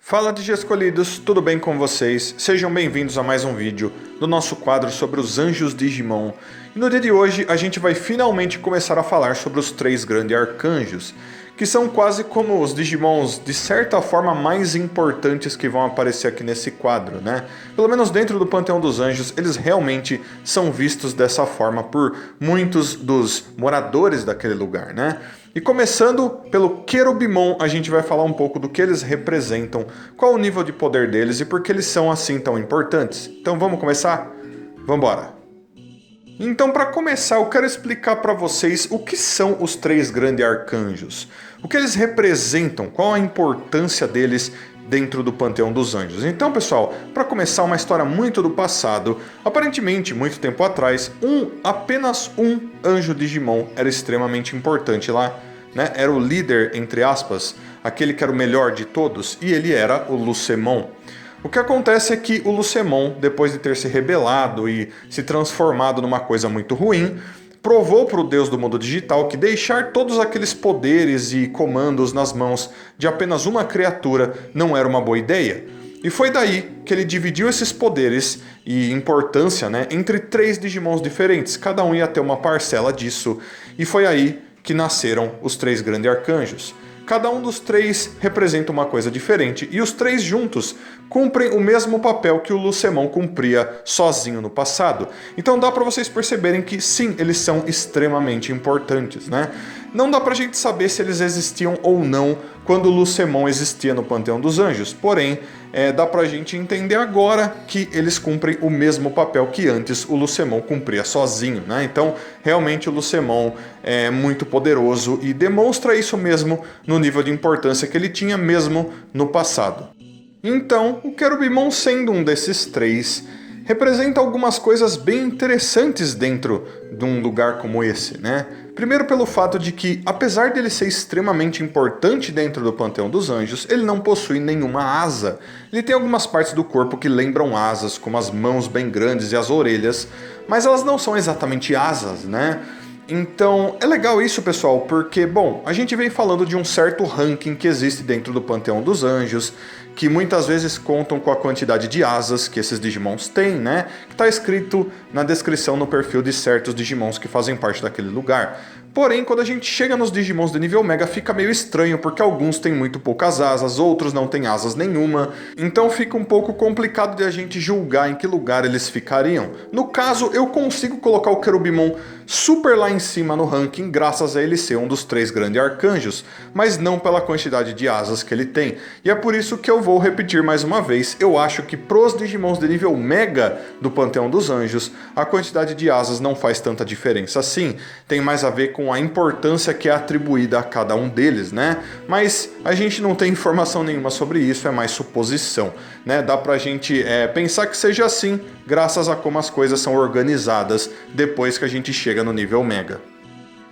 Fala de escolhidos, tudo bem com vocês? Sejam bem-vindos a mais um vídeo do nosso quadro sobre os anjos Digimon. E no dia de hoje a gente vai finalmente começar a falar sobre os 3 grandes arcanjos, que são quase como os Digimons de certa forma mais importantes que vão aparecer aqui nesse quadro, né? Pelo menos dentro do Panteão dos Anjos, eles realmente são vistos dessa forma por muitos dos moradores daquele lugar, né? E começando pelo Querubimon, a gente vai falar um pouco do que eles representam, qual o nível de poder deles e por que eles são assim tão importantes. Então vamos começar? Vambora! Então, para começar, eu quero explicar para vocês o que são os 3 grandes arcanjos, o que eles representam, qual a importância deles dentro do Panteão dos Anjos. Então, pessoal, para começar uma história muito do passado, aparentemente, muito tempo atrás, apenas um anjo Digimon era extremamente importante lá, né? Era o líder, entre aspas, aquele que era o melhor de todos, e ele era o Lucemon. O que acontece é que o Lucemon, depois de ter se rebelado e se transformado numa coisa muito ruim, provou para o deus do mundo digital que deixar todos aqueles poderes e comandos nas mãos de apenas uma criatura não era uma boa ideia. E foi daí que ele dividiu esses poderes e importância, né, entre 3 Digimons diferentes, cada um ia ter uma parcela disso, e foi aí que nasceram os 3 grandes arcanjos. Cada um dos 3 representa uma coisa diferente, e os 3 juntos cumprem o mesmo papel que o Lucemon cumpria sozinho no passado. Então dá para vocês perceberem que sim, eles são extremamente importantes, né? Não dá pra gente saber se eles existiam ou não quando o Lucemon existia no Panteão dos Anjos, porém, dá pra gente entender agora que eles cumprem o mesmo papel que antes o Lucemon cumpria sozinho, né? Então, realmente o Lucemon é muito poderoso e demonstra isso mesmo no nível de importância que ele tinha mesmo no passado. Então, o Querubimon, sendo um desses 3, representa algumas coisas bem interessantes dentro de um lugar como esse, né? Primeiro pelo fato de que, apesar dele ser extremamente importante dentro do Panteão dos Anjos, ele não possui nenhuma asa. Ele tem algumas partes do corpo que lembram asas, como as mãos bem grandes e as orelhas, mas elas não são exatamente asas, né? Então, é legal isso, pessoal, porque, bom, a gente vem falando de um certo ranking que existe dentro do Panteão dos Anjos, que muitas vezes contam com a quantidade de asas que esses Digimons têm, né? Que está escrito na descrição no perfil de certos Digimons que fazem parte daquele lugar. Porém, quando a gente chega nos Digimons de nível Mega, fica meio estranho, porque alguns têm muito poucas asas, outros não têm asas nenhuma. Então fica um pouco complicado de a gente julgar em que lugar eles ficariam. No caso, eu consigo colocar o Querubimon super lá em cima no ranking, graças a ele ser um dos 3 grandes arcanjos, mas não pela quantidade de asas que ele tem. E é por isso que eu vou repetir mais uma vez, eu acho que pros Digimons de nível Mega do Panteão dos Anjos, a quantidade de asas não faz tanta diferença assim, tem mais a ver com a importância que é atribuída a cada um deles, né? Mas a gente não tem informação nenhuma sobre isso, é mais suposição, né? Dá pra gente pensar que seja assim, graças a como as coisas são organizadas depois que a gente chega no nível Mega.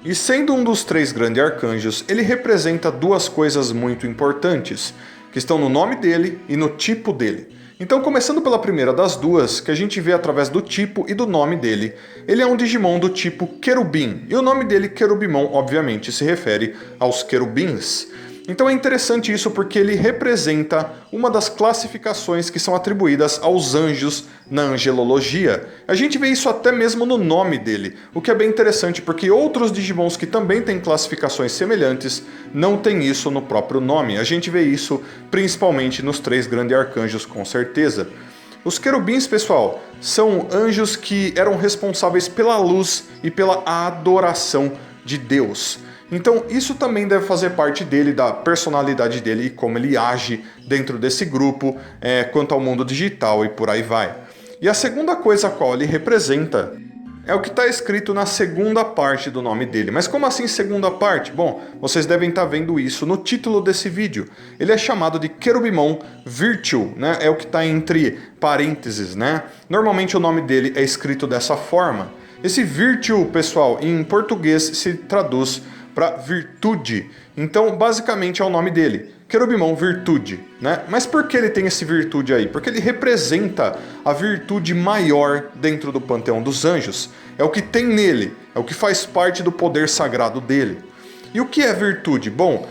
E sendo um dos 3 grandes arcanjos, ele representa 2 coisas muito importantes, que estão no nome dele e no tipo dele. Então, começando pela primeira das duas, que a gente vê através do tipo e do nome dele, ele é um Digimon do tipo Querubim, e o nome dele, Querubimon, obviamente se refere aos querubins. Então é interessante isso porque ele representa uma das classificações que são atribuídas aos anjos na angelologia. A gente vê isso até mesmo no nome dele, o que é bem interessante porque outros Digimons que também têm classificações semelhantes não têm isso no próprio nome. A gente vê isso principalmente nos 3 grandes arcanjos, com certeza. Os querubins, pessoal, são anjos que eram responsáveis pela luz e pela adoração de Deus. Então isso também deve fazer parte dele, da personalidade dele e como ele age dentro desse grupo, quanto ao mundo digital e por aí vai. E a segunda coisa a qual ele representa é o que está escrito na segunda parte do nome dele. Mas como assim segunda parte? Bom, vocês devem estar vendo isso no título desse vídeo. Ele é chamado de Querubimon Virtue, né? É o que está entre parênteses, né? Normalmente o nome dele é escrito dessa forma. Esse Virtue, pessoal, em português se traduz para virtude. Então, basicamente é o nome dele, Querubimon Virtude, né? Mas por que ele tem esse virtude aí? Porque ele representa a virtude maior dentro do Panteão dos Anjos. É o que tem nele, é o que faz parte do poder sagrado dele. E o que é virtude? Bom,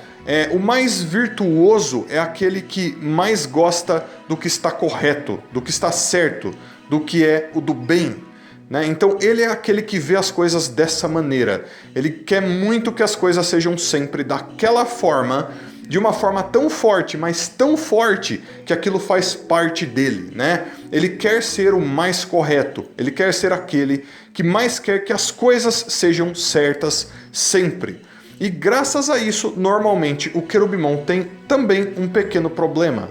o mais virtuoso é aquele que mais gosta do que está correto, do que está certo, do que é o do bem, né? Então ele é aquele que vê as coisas dessa maneira. Ele quer muito que as coisas sejam sempre daquela forma, de uma forma tão forte, mas tão forte, que aquilo faz parte dele, né? Ele quer ser o mais correto, ele quer ser aquele que mais quer que as coisas sejam certas sempre. E graças a isso, normalmente, o querubimon tem também um pequeno problema,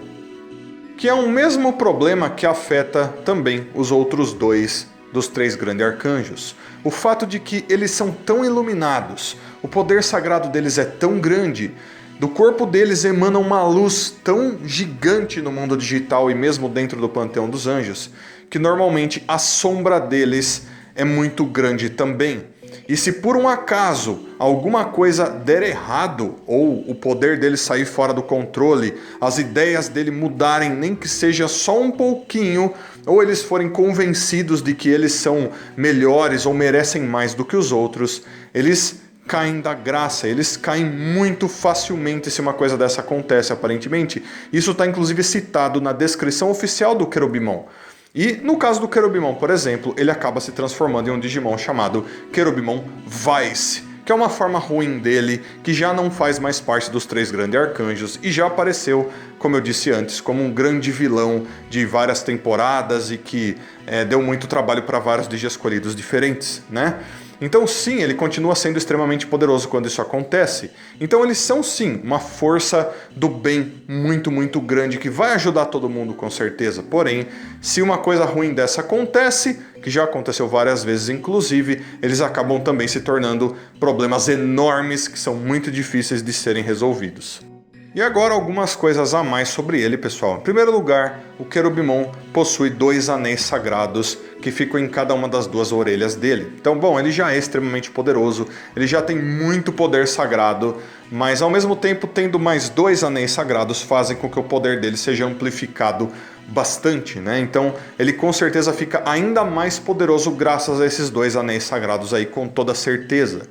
que é o mesmo problema que afeta também os outros dois dos três grandes arcanjos. O fato de que eles são tão iluminados, o poder sagrado deles é tão grande, do corpo deles emana uma luz tão gigante no mundo digital e mesmo dentro do panteão dos anjos, que normalmente a sombra deles é muito grande também. E se por um acaso alguma coisa der errado, ou o poder dele sair fora do controle, as ideias dele mudarem nem que seja só um pouquinho, ou eles forem convencidos de que eles são melhores ou merecem mais do que os outros, eles caem da graça, eles caem muito facilmente se uma coisa dessa acontece, aparentemente. Isso está inclusive citado na descrição oficial do querubimon. E no caso do querubimon, por exemplo, ele acaba se transformando em um Digimon chamado Querubimon Vice, que é uma forma ruim dele, que já não faz mais parte dos três grandes arcanjos e já apareceu, como eu disse antes, como um grande vilão de várias temporadas e que deu muito trabalho para vários Digi escolhidos diferentes, né? Então sim, ele continua sendo extremamente poderoso quando isso acontece. Então eles são sim uma força do bem muito, muito grande que vai ajudar todo mundo com certeza. Porém, se uma coisa ruim dessa acontece, que já aconteceu várias vezes inclusive, eles acabam também se tornando problemas enormes que são muito difíceis de serem resolvidos. E agora algumas coisas a mais sobre ele, pessoal. Em primeiro lugar, o querubimon possui 2 anéis sagrados que ficam em cada uma das 2 orelhas dele. Então, bom, ele já é extremamente poderoso, ele já tem muito poder sagrado, mas ao mesmo tempo tendo mais 2 anéis sagrados fazem com que o poder dele seja amplificado bastante, né? Então ele com certeza fica ainda mais poderoso graças a esses 2 anéis sagrados aí, com toda certeza.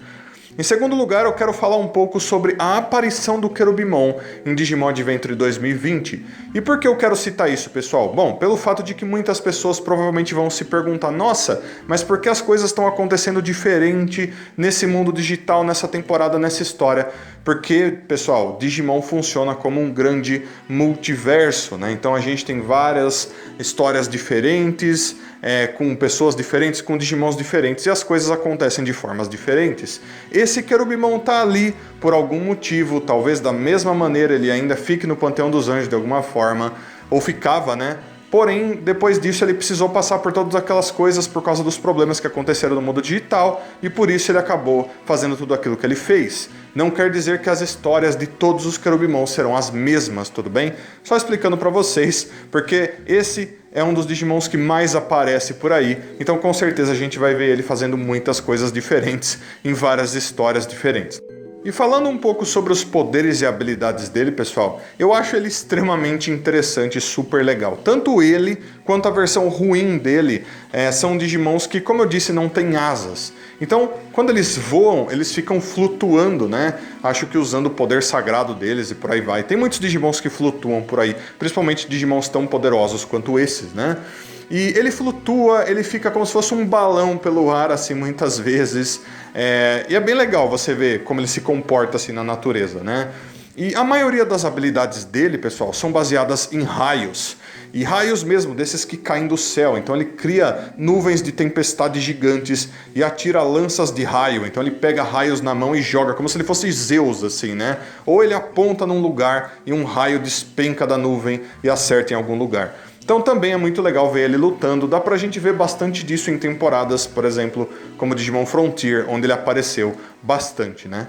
Em segundo lugar, eu quero falar um pouco sobre a aparição do querubimon em Digimon Adventure 2020. E por que eu quero citar isso, pessoal? Bom, pelo fato de que muitas pessoas provavelmente vão se perguntar: nossa, mas por que as coisas estão acontecendo diferente nesse mundo digital, nessa temporada, nessa história? Porque, pessoal, Digimon funciona como um grande multiverso, né? Então a gente tem várias histórias diferentes, com pessoas diferentes, com Digimons diferentes, e as coisas acontecem de formas diferentes. Esse querubimon tá ali por algum motivo, talvez da mesma maneira ele ainda fique no Panteão dos Anjos de alguma forma, ou ficava, né? Porém, depois disso ele precisou passar por todas aquelas coisas por causa dos problemas que aconteceram no mundo digital, e por isso ele acabou fazendo tudo aquilo que ele fez. Não quer dizer que as histórias de todos os querubimons serão as mesmas, tudo bem? Só explicando pra vocês, porque esse é um dos Digimons que mais aparece por aí, então com certeza a gente vai ver ele fazendo muitas coisas diferentes em várias histórias diferentes. E falando um pouco sobre os poderes e habilidades dele, pessoal, eu acho ele extremamente interessante e super legal. Tanto ele quanto a versão ruim dele são Digimons que, como eu disse, não têm asas. Então, quando eles voam, eles ficam flutuando, né? Acho que usando o poder sagrado deles e por aí vai. Tem muitos Digimons que flutuam por aí, principalmente Digimons tão poderosos quanto esses, né? E ele flutua, ele fica como se fosse um balão pelo ar, assim, muitas vezes. E é bem legal você ver como ele se comporta, assim, na natureza, né? E a maioria das habilidades dele, pessoal, são baseadas em raios. E raios mesmo, desses que caem do céu. Então ele cria nuvens de tempestade gigantes e atira lanças de raio. Então ele pega raios na mão e joga, como se ele fosse Zeus, assim, né? Ou ele aponta num lugar e um raio despenca da nuvem e acerta em algum lugar. Então também é muito legal ver ele lutando, dá pra gente ver bastante disso em temporadas, por exemplo, como Digimon Frontier, onde ele apareceu bastante, né?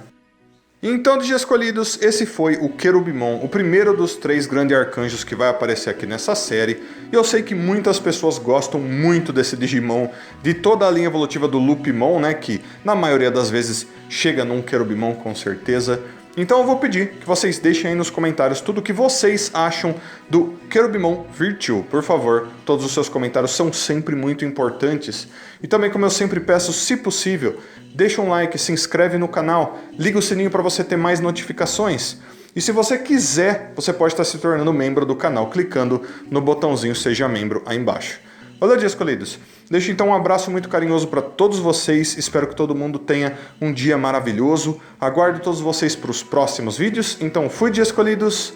Então, Digi escolhidos, esse foi o Querubimon, o primeiro dos 3 grandes arcanjos que vai aparecer aqui nessa série. E eu sei que muitas pessoas gostam muito desse Digimon, de toda a linha evolutiva do Loopmon, né, que na maioria das vezes chega num Querubimon com certeza. Então eu vou pedir que vocês deixem aí nos comentários tudo o que vocês acham do Querubimon Virtue. Por favor, todos os seus comentários são sempre muito importantes. E também, como eu sempre peço, se possível, deixa um like, se inscreve no canal, liga o sininho para você ter mais notificações. E se você quiser, você pode estar se tornando membro do canal clicando no botãozinho Seja Membro aí embaixo. Valeu, dia escolhidos! Deixo então um abraço muito carinhoso para todos vocês, espero que todo mundo tenha um dia maravilhoso. Aguardo todos vocês para os próximos vídeos, então fui, dia escolhidos!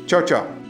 Tchau, tchau!